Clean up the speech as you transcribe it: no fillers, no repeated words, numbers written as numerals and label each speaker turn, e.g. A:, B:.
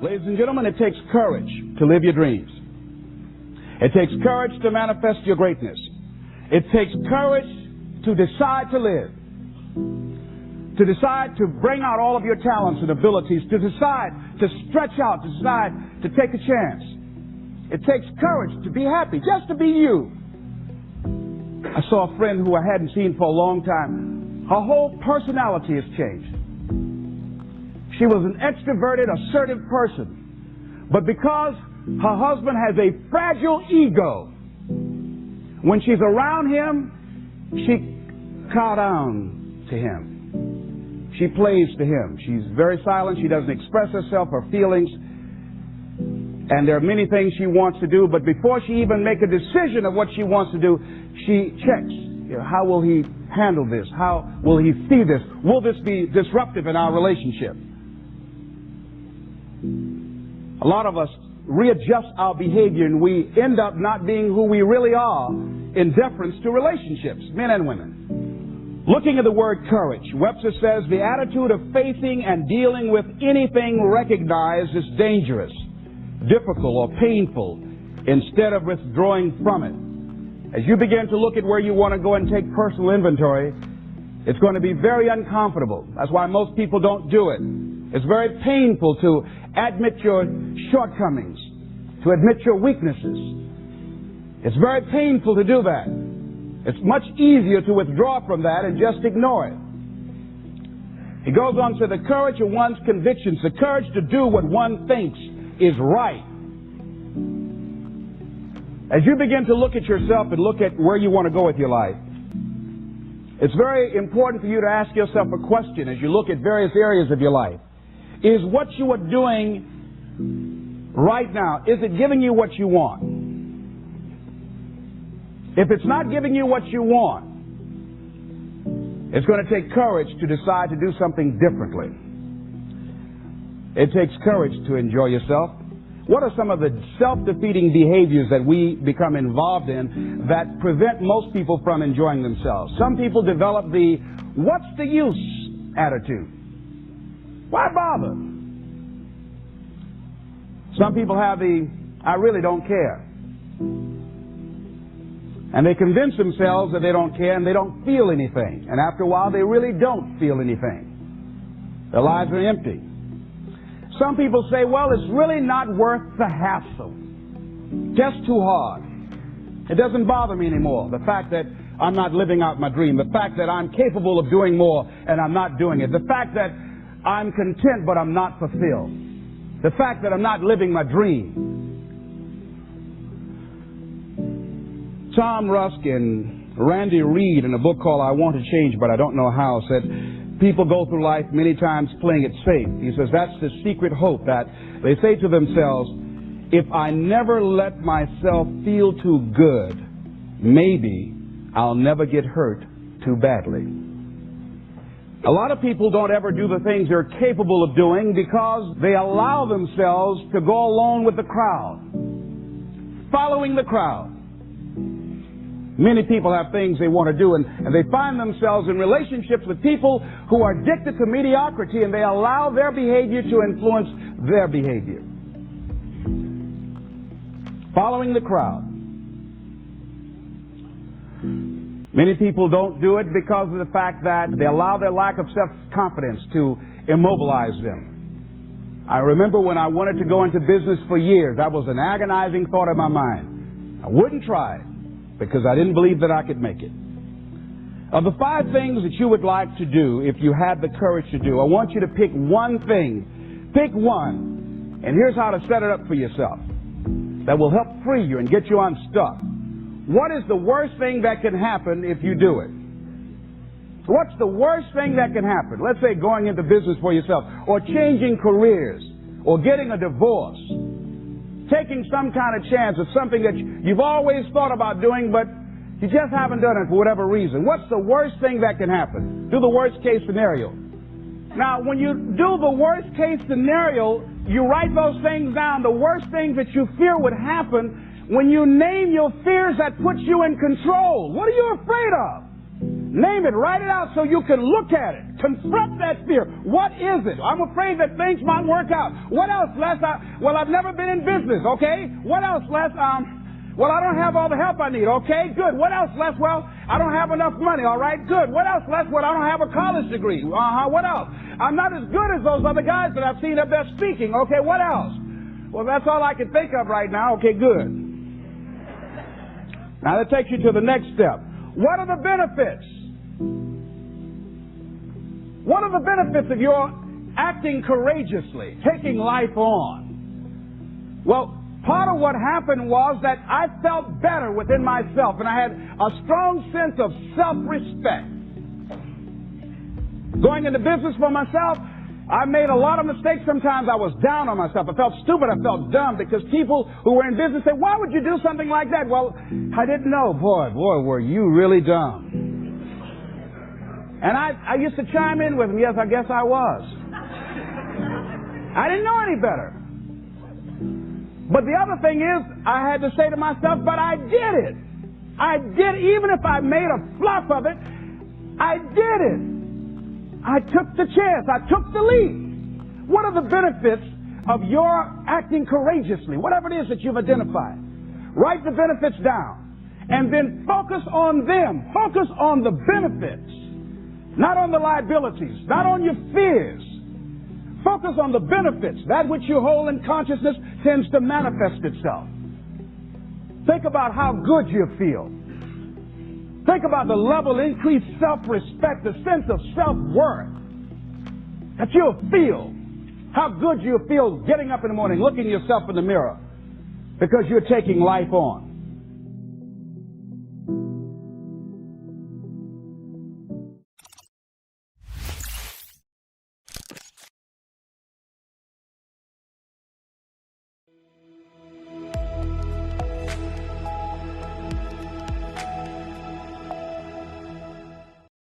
A: Ladies and gentlemen, it takes courage to live your dreams. It takes courage to manifest your greatness. It takes courage to decide to live. To decide to bring out all of your talents and abilities. To decide to stretch out. To decide to take a chance. It takes courage to be happy, just to be you. I saw a friend who I hadn't seen for a long time. Her whole personality has changed. She was an extroverted, assertive person. But because her husband has a fragile ego, when she's around him, she cows down to him. She plays to him. She's very silent. She doesn't express herself, her feelings. And there are many things she wants to do, but before she even makes a decision of what she wants to do, she checks. How will he handle this? How will he see this? Will this be disruptive in our relationship? A lot of us readjust our behavior and we end up not being who we really are in deference to relationships, men and women. Looking at the word courage, Webster says the attitude of facing and dealing with anything recognized as dangerous, difficult, or painful instead of withdrawing from it. As you begin to look at where you want to go and take personal inventory, it's going to be very uncomfortable. That's why most people don't do it. It's very painful to admit your shortcomings, to admit your weaknesses. It's very painful to do that. It's much easier to withdraw from that and just ignore it. He goes on to the courage of one's convictions, the courage to do what one thinks is right. As you begin to look at yourself and look at where you want to go with your life, it's very important for you to ask yourself a question as you look at various areas of your life. Is what you are doing right now, is it giving you what you want? If it's not giving you what you want, it's going to take courage to decide to do something differently. It takes courage to enjoy yourself. What are some of the self-defeating behaviors that we become involved in that prevent most people from enjoying themselves? Some people develop the "what's the use" attitude. Why bother? Some people have the "I really don't care." And they convince themselves that they don't care and they don't feel anything. And after a while, they really don't feel anything. Their lives are empty. Some people say, well, it's really not worth the hassle. Just too hard. It doesn't bother me anymore. The fact that I'm not living out my dream. The fact that I'm capable of doing more and I'm not doing it. The fact that I'm content but I'm not fulfilled. The fact that I'm not living my dream. Tom Rusk and Randy Reed in a book called I Want to Change But I Don't Know How said, people go through life many times playing it safe. He says that's the secret hope, that they say to themselves, if I never let myself feel too good, maybe I'll never get hurt too badly. A lot of people don't ever do the things they're capable of doing because they allow themselves to go along with the crowd, following the crowd. Many people have things they want to do, and they find themselves in relationships with people who are addicted to mediocrity, and they allow their behavior to influence their behavior. Following the crowd. Many people don't do it because of the fact that they allow their lack of self-confidence to immobilize them. I remember when I wanted to go into business for years, that was an agonizing thought in my mind. I wouldn't try it because I didn't believe that I could make it. Of the 5 things that you would like to do if you had the courage to do, I want you to pick one thing. Pick one. And here's how to set it up for yourself that will help free you and get you unstuck. What is the worst thing that can happen if you do it? What's the worst thing that can happen? Let's say going into business for yourself, or changing careers, or getting a divorce, taking some kind of chance of something that you've always thought about doing, but you just haven't done it for whatever reason. What's the worst thing that can happen? Do the worst case scenario. Now, when you do the worst case scenario, you write those things down, the worst things that you fear would happen. When you name your fears, that puts you in control. What are you afraid of? Name it, write it out so you can look at it, Confront that fear. What is it? I'm afraid that things might work out. What else, Les? Well, I've never been in business, okay? What else, Les? Well, I don't have all the help I need, okay? Good. What else, Les? Well, I don't have enough money, all right? Good. What else, Les? Well, I don't have a college degree. What else? I'm not as good as those other guys that I've seen up there speaking, okay? What else? Well, that's all I can think of right now. Okay, good. Now that takes you to the next step. What are the benefits? What are the benefits of your acting courageously, taking life on? Well, part of what happened was that I felt better within myself, and I had a strong sense of self-respect. Going into business for myself, I made a lot of mistakes. Sometimes I was down on myself. I felt stupid. I felt dumb because people who were in business said, why would you do something like that? Well, I didn't know. Boy, were you really dumb. And I used to chime in with them. Yes, I guess I was. I didn't know any better. But the other thing is, I had to say to myself, but I did it. I did, even if I made a flop of it, I did it. I took the chance. I took the leap. What are the benefits of your acting courageously? Whatever it is that you've identified. Write the benefits down. And then focus on them. Focus on the benefits. Not on the liabilities. Not on your fears. Focus on the benefits. That which you hold in consciousness tends to manifest itself. Think about how good you feel. Think about the level of increased self-respect, the sense of self-worth that you'll feel. How good you'll feel getting up in the morning, looking yourself in the mirror because you're taking life on.